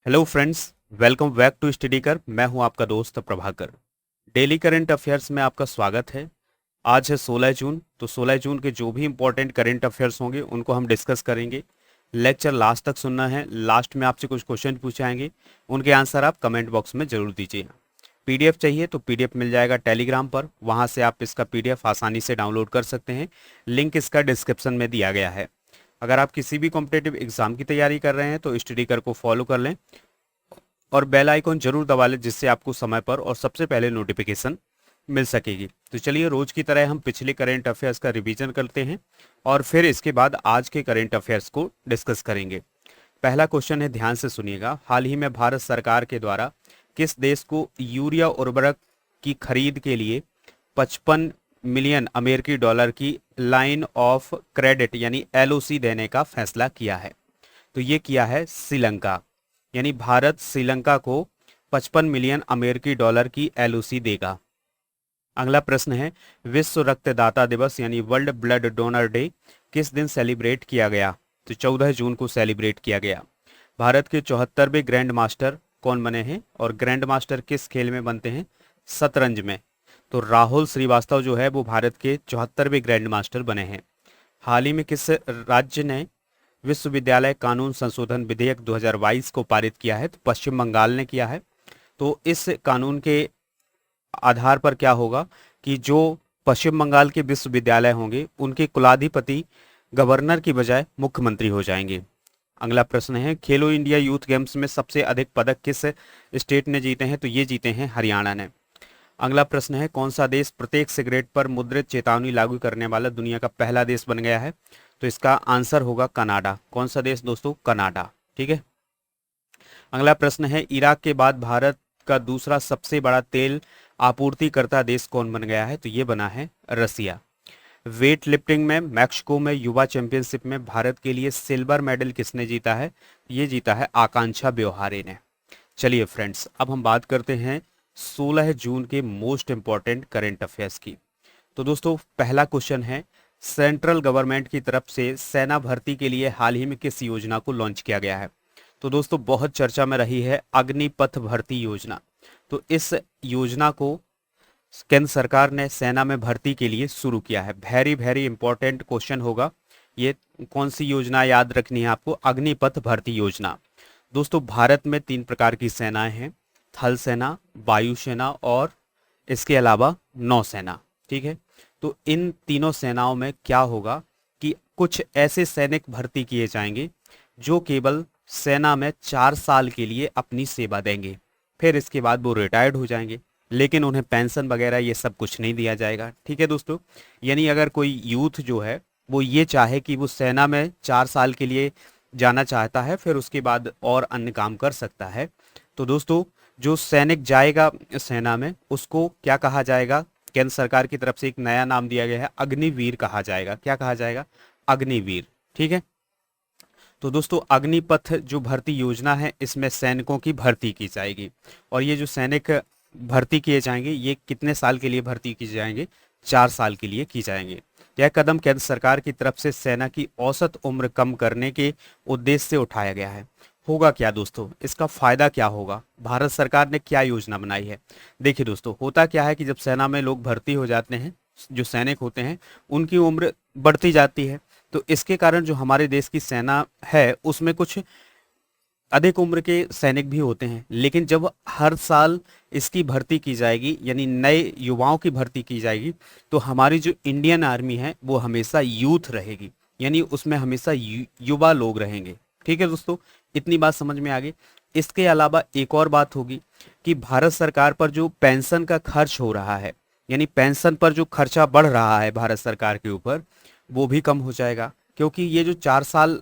Hello friends, welcome back to study कर। मैं हूं आपका दोस्त प्रभाकर। डेली करंट अफेयर्स में आपका स्वागत है। आज है 16 जून, तो 16 जून के जो भी इंपॉर्टेंट करंट अफेयर्स होंगे उनको हम डिस्कस करेंगे। लेक्चर लास्ट तक सुनना है। लास्ट में आपसे कुछ क्वेश्चन पूछे जाएंगे, उनके आंसर आप कमेंट बॉक्स में जरूर दीजिए। पीडीएफ चाहिए तो पीडीएफ मिल जाएगा टेलीग्राम पर, वहां से आप इसका पीडीएफ आसानी से डाउनलोड कर सकते हैं। लिंक इसका डिस्क्रिप्शन में दिया गया है। अगर आप किसी भी कॉम्पिटेटिव एग्जाम की तैयारी कर रहे हैं तो स्टडी कर को फॉलो कर लें और बेल आइकॉन जरूर दबा लें, जिससे आपको समय पर और सबसे पहले नोटिफिकेशन मिल सकेगी। तो चलिए, रोज की तरह हम पिछले करंट अफेयर्स का रिवीजन करते हैं और फिर इसके बाद आज के करंट अफेयर्स को डिस्कस करेंगे। पहला क्वेश्चन है, ध्यान से सुनिएगा। हाल ही में भारत सरकार के द्वारा किस देश को यूरिया उर्वरक की खरीद के लिए 55 मिलियन अमेरिकी डॉलर की लाइन ऑफ क्रेडिट यानी एलओसी देने का फैसला किया है? तो ये किया है श्रीलंका। यानी भारत श्रीलंका को 55 मिलियन अमेरिकी डॉलर की एलओसी देगा। अगला प्रश्न है, विश्व रक्तदाता दिवस यानी वर्ल्ड ब्लड डोनर डे किस दिन सेलिब्रेट किया गया? तो 14 जून को सेलिब्रेट किया गया। भारत के 74वें ग्रैंड मास्टर कौन बने हैं और ग्रैंड मास्टर किस खेल में बनते हैं? शतरंज में। तो राहुल श्रीवास्तव जो है वो भारत के 74वें ग्रैंड मास्टर बने हैं। हाल ही में किस राज्य ने विश्वविद्यालय कानून संशोधन विधेयक 2022 को पारित किया है? तो पश्चिम बंगाल ने किया है। तो इस कानून के आधार पर क्या होगा कि जो पश्चिम बंगाल के विश्वविद्यालय होंगे उनके कुलाधिपति गवर्नर की बजाय मुख्यमंत्री हो जाएंगे। अगला प्रश्न है, खेलो इंडिया यूथ गेम्स में सबसे अधिक पदक किस स्टेट ने जीते हैं? तो ये जीते हैं हरियाणा ने। अगला प्रश्न है, कौन सा देश प्रत्येक सिगरेट पर मुद्रित चेतावनी लागू करने वाला दुनिया का पहला देश बन गया है? तो इसका आंसर होगा कनाडा। कौन सा देश दोस्तों? कनाडा। ठीक है। अगला प्रश्न है, इराक के बाद भारत का दूसरा सबसे बड़ा तेल आपूर्तिकर्ता देश कौन बन गया है? तो ये बना है रसिया। वेट लिफ्टिंग में मैक्सिको में युवा चैंपियनशिप में भारत के लिए सिल्वर मेडल किसने जीता है? ये जीता है आकांक्षा ब्योहारे ने। चलिए फ्रेंड्स, अब हम बात करते हैं 16 जून के मोस्ट इंपॉर्टेंट करंट अफेयर्स की। तो दोस्तों, पहला क्वेश्चन है, सेंट्रल गवर्नमेंट की तरफ से सेना भर्ती के लिए हाल ही में किस योजना को लॉन्च किया गया है? तो दोस्तों, बहुत चर्चा में रही है अग्निपथ भर्ती योजना। तो इस योजना को केंद्र सरकार ने सेना में भर्ती के लिए शुरू किया है। वेरी वेरी इंपॉर्टेंट क्वेश्चन होगा ये। कौन सी योजना याद रखनी है आपको? अग्निपथ भर्ती योजना। दोस्तों, भारत में 3 प्रकार की सेनाएं हैं, थल सेना, वायुसेना और इसके अलावा नौसेना। ठीक है। तो इन तीनों सेनाओं में क्या होगा कि कुछ ऐसे सैनिक भर्ती किए जाएंगे जो केवल सेना में 4 साल के लिए अपनी सेवा देंगे, फिर इसके बाद वो रिटायर्ड हो जाएंगे, लेकिन उन्हें पेंशन वगैरह ये सब कुछ नहीं दिया जाएगा। ठीक है दोस्तों। यानी अगर कोई यूथ जो है वो ये चाहे कि वो सेना में 4 साल के लिए जाना चाहता है, फिर उसके बाद और अन्य काम कर सकता है, तो दोस्तों जो सैनिक जाएगा सेना में उसको क्या कहा जाएगा? केंद्र सरकार की तरफ से एक नया नाम दिया गया है, अग्निवीर कहा जाएगा। क्या कहा जाएगा? अग्निवीर। ठीक है। तो दोस्तों, अग्निपथ जो भर्ती योजना है इसमें सैनिकों की भर्ती की जाएगी। और ये जो सैनिक भर्ती किए जाएंगे ये कितने साल के लिए भर्ती की जाएंगे? 4 साल के लिए की जाएंगे। यह कदम केंद्र सरकार की तरफ से सेना की औसत उम्र कम करने के उद्देश्य से उठाया गया है। होगा क्या दोस्तों? इसका फायदा क्या होगा? भारत सरकार ने क्या योजना बनाई है? देखिए दोस्तों, होता क्या है कि जब सेना में लोग भर्ती हो जाते हैं, जो सैनिक होते हैं उनकी उम्र बढ़ती जाती है। तो इसके कारण जो हमारे देश की सेना है उसमें कुछ अधिक उम्र के सैनिक भी होते हैं, लेकिन जब हर साल इसकी भर्ती की जाएगी यानी नए युवाओं की भर्ती की जाएगी, तो हमारी जो इंडियन आर्मी है वो हमेशा यूथ रहेगी, यानी उसमें हमेशा युवा लोग रहेंगे। ठीक है दोस्तों, इतनी बात समझ में आ गई। इसके अलावा एक और बात होगी कि भारत सरकार पर जो पेंशन का खर्च हो रहा है, यानी पेंशन पर जो खर्चा बढ़ रहा है भारत सरकार के ऊपर, वो भी कम हो जाएगा। क्योंकि ये जो 4 साल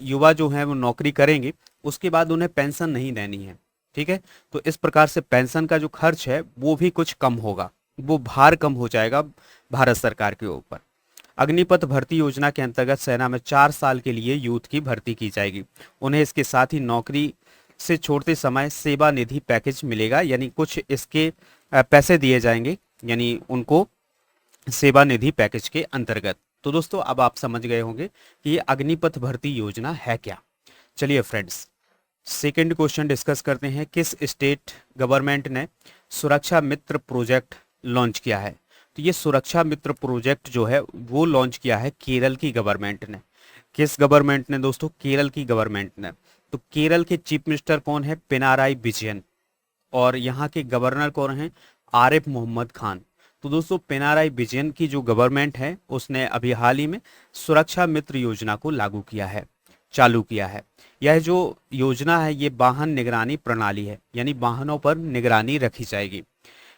युवा जो हैं वो नौकरी करेंगे, उसके बाद उन्हें पेंशन नहीं देनी है। ठीक है। तो इस प्रकार से पेंशन का जो खर्च है वो भी कुछ कम होगा, वो भार कम हो जाएगा भारत सरकार के ऊपर। अग्निपथ भर्ती योजना के अंतर्गत सेना में 4 साल के लिए यूथ की भर्ती की जाएगी। उन्हें इसके साथ ही नौकरी से छोड़ते समय सेवा निधि पैकेज मिलेगा, यानी कुछ इसके पैसे दिए जाएंगे, यानी उनको सेवा निधि पैकेज के अंतर्गत। तो दोस्तों, अब आप समझ गए होंगे कि ये अग्निपथ भर्ती योजना है क्या। चलिए फ्रेंड्स, सेकंड क्वेश्चन डिस्कस करते हैं, किस स्टेट गवर्नमेंट ने सुरक्षा मित्र प्रोजेक्ट लॉन्च किया है? तो ये सुरक्षा मित्र प्रोजेक्ट जो है वो लॉन्च किया है केरल की गवर्नमेंट ने। किस गवर्नमेंट ने दोस्तों? केरल की गवर्नमेंट ने। तो केरल के चीफ मिनिस्टर कौन है? पिनाराई विजयन। और यहाँ के गवर्नर कौन है? आरिफ मोहम्मद खान। तो दोस्तों पिनाराई विजयन की जो गवर्नमेंट है उसने अभी हाल ही में सुरक्षा मित्र योजना को लागू किया है, चालू किया है। यह जो योजना है ये वाहन निगरानी प्रणाली है, यानी वाहनों पर निगरानी रखी जाएगी।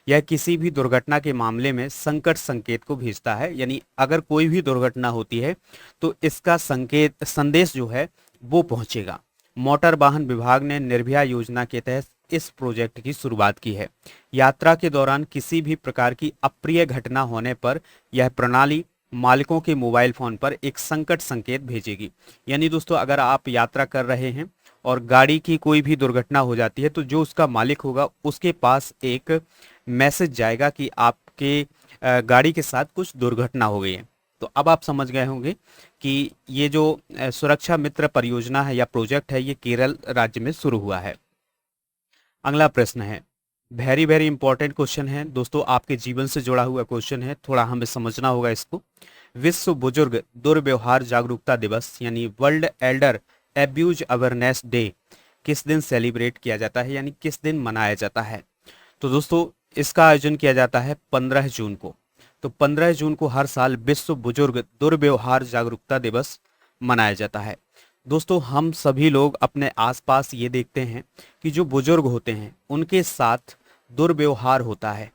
यह किसी भी दुर्घटना के मामले में संकट संकेत को भेजता है, यानी अगर कोई भी दुर्घटना होती है तो इसका संकेत संदेश जो है वो पहुंचेगा। मोटर वाहन विभाग ने निर्भया योजना के तहत इस प्रोजेक्ट की शुरुआत की है। यात्रा के दौरान किसी भी प्रकार की अप्रिय घटना होने पर यह प्रणाली मालिकों के मोबाइल फोन पर एक संकट संकेत भेजेगी। यानी दोस्तों अगर आप यात्रा कर रहे हैं और गाड़ी की कोई भी दुर्घटना हो जाती है तो जो उसका मालिक होगा उसके पास एक मैसेज जाएगा कि आपके गाड़ी के साथ कुछ दुर्घटना हो गई है। तो अब आप समझ गए होंगे कि ये जो सुरक्षा मित्र परियोजना है या प्रोजेक्ट है ये केरल राज्य में शुरू हुआ है। अगला प्रश्न है, वेरी वेरी इंपॉर्टेंट क्वेश्चन है दोस्तों, आपके जीवन से जुड़ा हुआ क्वेश्चन है, थोड़ा हमें समझना होगा इसको। विश्व बुजुर्ग दुर्व्यवहार जागरूकता दिवस यानी world Elder abuse awareness day किस दिन सेलिब्रेट किया जाता है, यानी किस दिन मनाया जाता है? तो दोस्तों इसका आयोजन किया जाता है 15 जून को। तो 15 जून को हर साल विश्व बुजुर्ग दुर्व्यवहार जागरूकता दिवस मनाया जाता है। दोस्तों हम सभी लोग अपने आसपास ये देखते हैं कि जो बुजुर्ग होते हैं उनके साथ दुर्व्यवहार होता है।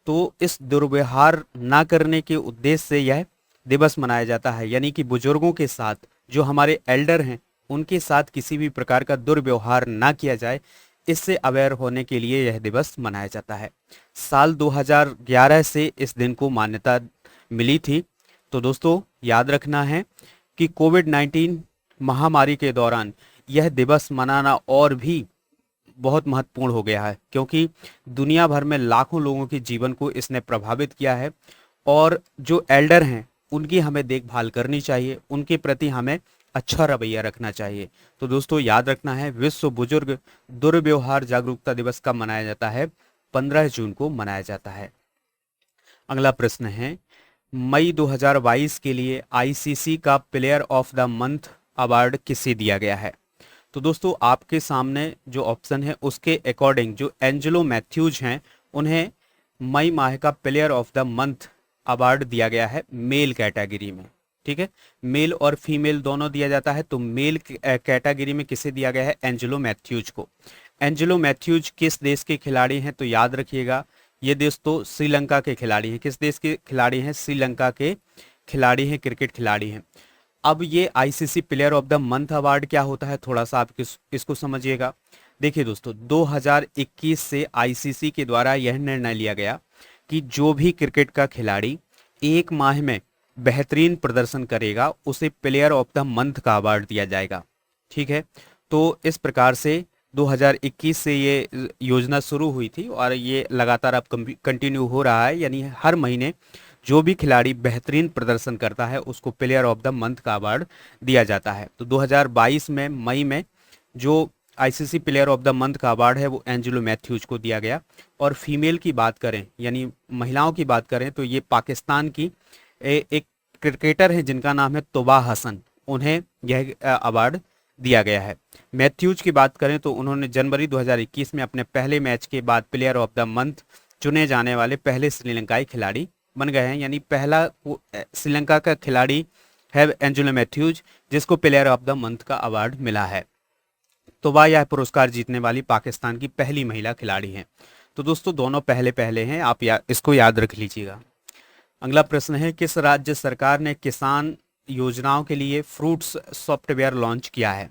तो इस दुर्व्यवहार ना करने के उद्देश्य से यह दिवस मनाया जाता है, यानी कि बुजुर्गों के साथ जो हमारे एल्डर हैं उनके साथ किसी भी प्रकार का दुर्व्यवहार ना किया जाए, इससे अवेयर होने के लिए यह दिवस मनाया जाता है। साल 2011 से इस दिन को मान्यता मिली थी। तो दोस्तों याद रखना है कि कोविड-19 महामारी के दौरान यह दिवस मनाना और भी बहुत महत्वपूर्ण हो गया है, क्योंकि दुनिया भर में लाखों लोगों के जीवन को इसने प्रभावित किया है। और जो एल्डर हैं उनकी हमें देखभाल करनी चाहिए, उनके प्रति हमें अच्छा रवैया रखना चाहिए। तो दोस्तों याद रखना है विश्व बुजुर्ग दुर्व्यवहार जागरूकता दिवस कब मनाया जाता है? 15 जून को मनाया जाता है। अगला प्रश्न है, मई 2022 के लिए आईसीसी का player of the month award किसे दिया गया है? तो दोस्तों आपके सामने जो ऑप्शन है उसके अकॉर्डिंग जो एंजेलो मैथ्यूज हैं उन्हें मई माह का player of the month award दिया गया है मेल कैटेगरी में। ठीक है, मेल और फीमेल दोनों दिया जाता है। तो मेल कैटेगरी में किसे दिया गया है? एंजेलो मैथ्यूज को। एंजेलो मैथ्यूज किस देश के खिलाड़ी हैं? तो याद रखिएगा ये देश तो श्रीलंका के खिलाड़ी हैं। किस देश के खिलाड़ी हैं? श्रीलंका के खिलाड़ी हैं, क्रिकेट खिलाड़ी हैं। अब ये ICC player of the month award क्या होता है, थोड़ा सा आप इसको समझिएगा। देखिए दोस्तों 2021 से आईसीसी के द्वारा यह निर्णय लिया गया कि जो भी क्रिकेट का खिलाड़ी एक माह में बेहतरीन प्रदर्शन करेगा उसे प्लेयर ऑफ द मंथ का अवार्ड दिया जाएगा। ठीक है, तो इस प्रकार से 2021 से ये योजना शुरू हुई थी और ये लगातार अब कंटिन्यू हो रहा है, यानी हर महीने जो भी खिलाड़ी बेहतरीन प्रदर्शन करता है उसको प्लेयर ऑफ द मंथ का अवार्ड दिया जाता है। तो 2022 में मई में जो ICC player of the month का अवार्ड है वो एंजेलो मैथ्यूज को दिया गया। और फीमेल की बात करें यानी महिलाओं की बात करें तो ये पाकिस्तान की एक क्रिकेटर है जिनका नाम है तोबा हसन, उन्हें यह अवार्ड दिया गया है। मैथ्यूज की बात करें तो उन्होंने जनवरी 2021 में अपने पहले मैच के बाद प्लेयर ऑफ द मंथ चुने जाने वाले पहले श्रीलंकाई खिलाड़ी बन गए हैं, यानी पहला श्रीलंका का खिलाड़ी है एंजेलो मैथ्यूज जिसको प्लेयर ऑफ द मंथ का अवार्ड मिला है। तो वह यह पुरस्कार जीतने वाली पाकिस्तान की पहली महिला खिलाड़ी हैं। तो दोस्तों दोनों पहले पहले हैं, आप इसको याद रख लीजिएगा। अगला प्रश्न है, किस राज्य सरकार ने किसान योजनाओं के लिए फ्रूट्स सॉफ्टवेयर लॉन्च किया है?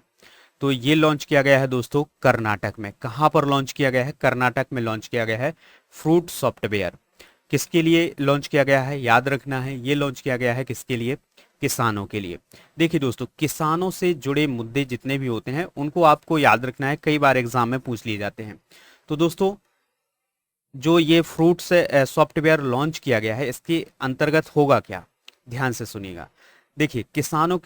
तो ये लॉन्च किया गया है दोस्तों कर्नाटक में। कहाँ पर लॉन्च किया गया है? कर्नाटक में लॉन्च किया गया है फ्रूट सॉफ्टवेयर। किसके लिए लॉन्च किया गया है? याद रखना है ये लॉन्च किया गया है किसके लिए? किसानों के लिए। देखिए दोस्तों किसानों से जुड़े मुद्दे जितने भी होते हैं उनको आपको याद रखना है, कई बार एग्जाम में पूछ लिए जाते हैं। तो दोस्तों जो ये फ्रूट से सॉफ्टवेयर लॉन्च किया गया है इसके अंतर्गत होगा क्या, ध्यान से सुनिएगा। देखिए किसानों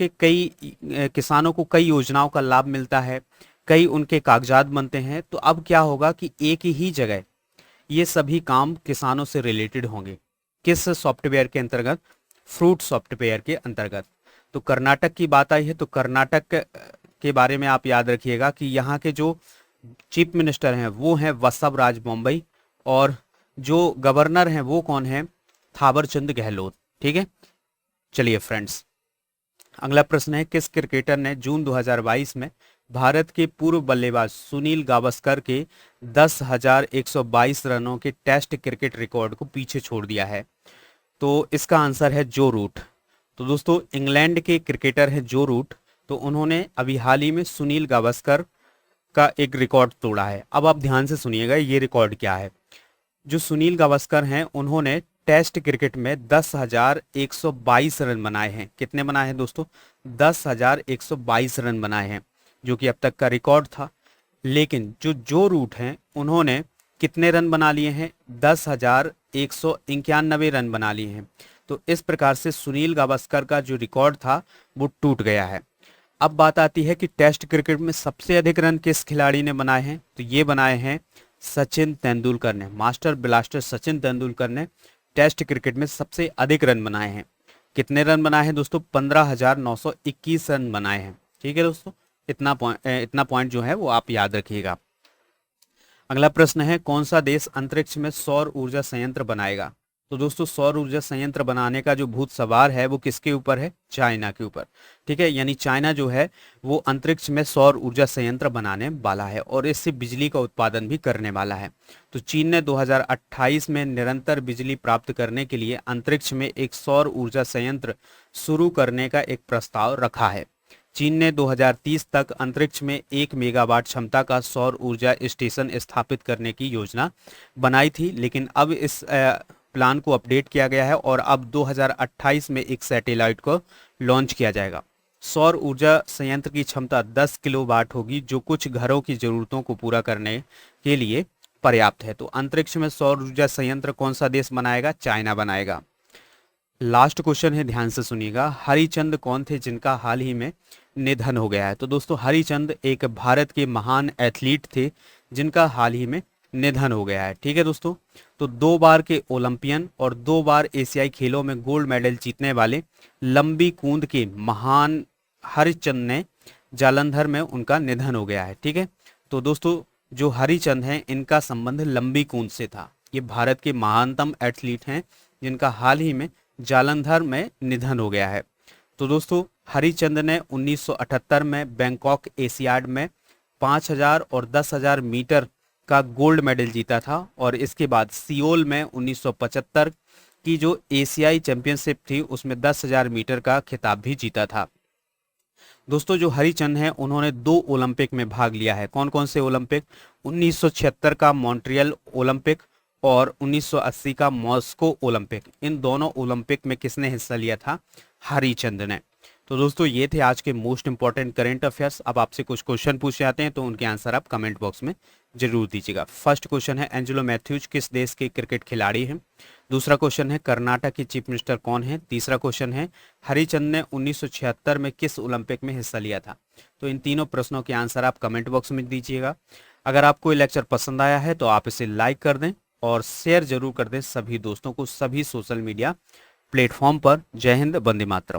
को कई योजनाओं का लाभ मिलता है। कई उनके कागजात बनते हैं। तो अब क्या होगा कि एक ही जगह ये सभी काम किसानों से रिलेटेड होंगे। किस सॉफ्टवेयर के अंतर्गत? फ्रूट सॉफ्टवेयर के अंतर्गत। तो कर्नाटक की बात आई है, तो कर्नाटक के बारे में आप याद रखिएगा कि यहाँ के जो चीफ मिनिस्टर हैं वो हैं वसव राज बोम्मई, और जो गवर्नर हैं वो कौन है? थावरचंद गहलोत। ठीक है, चलिए फ्रेंड्स, अगला प्रश्न है, किस क्रिकेटर ने जून 2022 में भारत के पूर्व बल्लेबाज सुनील गावस्कर के 10,122 रनों के टेस्ट क्रिकेट रिकॉर्ड को पीछे छोड़ दिया है? तो इसका आंसर है जो रूट। तो दोस्तों, इंग्लैंड के क्रिकेटर हैं जो रूट, तो उन्होंने अभी हाल ही में सुनील गावस्कर का एक रिकॉर्ड तोड़ा है। अब आप ध्यान से सुनिएगा ये रिकॉर्ड क्या है। जो सुनील गावस्कर हैं उन्होंने टेस्ट क्रिकेट में 10,122 रन बनाए हैं। कितने बनाए हैं दोस्तों? 10,122 रन बनाए हैं, जो कि अब तक का रिकॉर्ड था। लेकिन जो रूट हैं उन्होंने कितने रन बना लिए हैं? 10,191 रन बना लिए हैं। तो इस प्रकार से सुनील गावस्कर का जो रिकॉर्ड था वो टूट गया है। अब बात आती है कि टेस्ट क्रिकेट में सबसे अधिक रन किस खिलाड़ी ने बनाए हैं? तो ये बनाए हैं सचिन तेंदुलकर ने। मास्टर ब्लास्टर सचिन तेंदुलकर ने टेस्ट क्रिकेट में सबसे अधिक रन बनाए हैं। कितने रन बनाए हैं दोस्तों? 15,921 रन बनाए हैं। ठीक है दोस्तों, इतना पॉइंट जो है वो आप याद रखिएगा। अगला प्रश्न है, कौन सा देश अंतरिक्ष में सौर ऊर्जा संयंत्र बनाएगा? तो दोस्तों, सौर ऊर्जा संयंत्र बनाने का जो भूत सवार है वो किसके ऊपर है? चाइना के ऊपर। ठीक है, यानी चाइना जो है वो अंतरिक्ष में सौर ऊर्जा संयंत्र बनाने वाला है और इससे बिजली का उत्पादन भी करने वाला है। तो चीन ने 2028 में निरंतर बिजली प्राप्त करने के लिए अंतरिक्ष में एक सौर ऊर्जा संयंत्र शुरू करने का एक प्रस्ताव रखा है। चीन ने 2030 तक अंतरिक्ष में 1 मेगावाट क्षमता का सौर ऊर्जा स्टेशन स्थापित करने की योजना बनाई थी, लेकिन अब इस प्लान को अपडेट किया गया है और अब 2028 में एक सैटेलाइट को लॉन्च किया जाएगा। सौर ऊर्जा संयंत्र की क्षमता 10 किलोवाट होगी, जो कुछ घरों की जरूरतों को पूरा करने के लिए पर्याप्त है। तो अंतरिक्ष में सौर ऊर्जा संयंत्र कौन सा देश बनाएगा? चाइना बनाएगा। लास्ट क्वेश्चन है, ध्यान से सुनिएगा। हरिचंद कौन थे जिनका हाल ही में निधन हो गया है? तो दोस्तों, हरिचंद एक भारत के महान एथलीट थे जिनका हाल ही में निधन हो गया है। ठीक है दोस्तों, तो 2 बार के ओलंपियन और 2 बार एशियाई खेलों में गोल्ड मेडल जीतने वाले लंबी कूद के महान हरिचंद ने जालंधर में उनका निधन हो गया है। ठीक है, तो दोस्तों जो हरिचंद हैं इनका संबंध लंबी कूद से था। ये भारत के महानतम एथलीट हैं जिनका हाल ही में जालंधर में निधन हो गया है। तो दोस्तों, हरिचंद ने 1978 में बैंकॉक एशियाड में 5,000 और 10,000 मीटर का गोल्ड मेडल जीता था और इसके बाद सियोल में 1975 की जो एशियाई चैंपियनशिप थी उसमें 10,000 मीटर का खिताब भी जीता था। दोस्तों, जो हरिचंद हैं उन्होंने 2 ओलंपिक में भाग लिया है। कौन कौन से ओलंपिक? 1976 का मॉन्ट्रियल ओलंपिक और 1980 का मॉस्को ओलंपिक। इन दोनों ओलंपिक में किसने हिस्सा लिया था? हरिचंद ने। तो दोस्तों, ये थे आज के मोस्ट इंपॉर्टेंट करंट अफेयर्स। अब आपसे कुछ क्वेश्चन पूछे जाते हैं तो उनके आंसर आप कमेंट बॉक्स में जरूर दीजिएगा। फर्स्ट क्वेश्चन है, एंजेलो मैथ्यूज किस देश के क्रिकेट खिलाड़ी हैं? दूसरा क्वेश्चन है, कर्नाटक के चीफ मिनिस्टर कौन है? तीसरा क्वेश्चन है, हरिचंद ने 1976 में किस ओलंपिक में हिस्सा लिया था? तो इन तीनों प्रश्नों के आंसर आप कमेंट बॉक्स में दीजिएगा। अगर आपको ये लेक्चर पसंद आया है तो आप इसे लाइक कर दें और शेयर जरूर कर दें सभी दोस्तों को, सभी सोशल मीडिया प्लेटफॉर्म पर। जय हिंद, वंदे मातरम।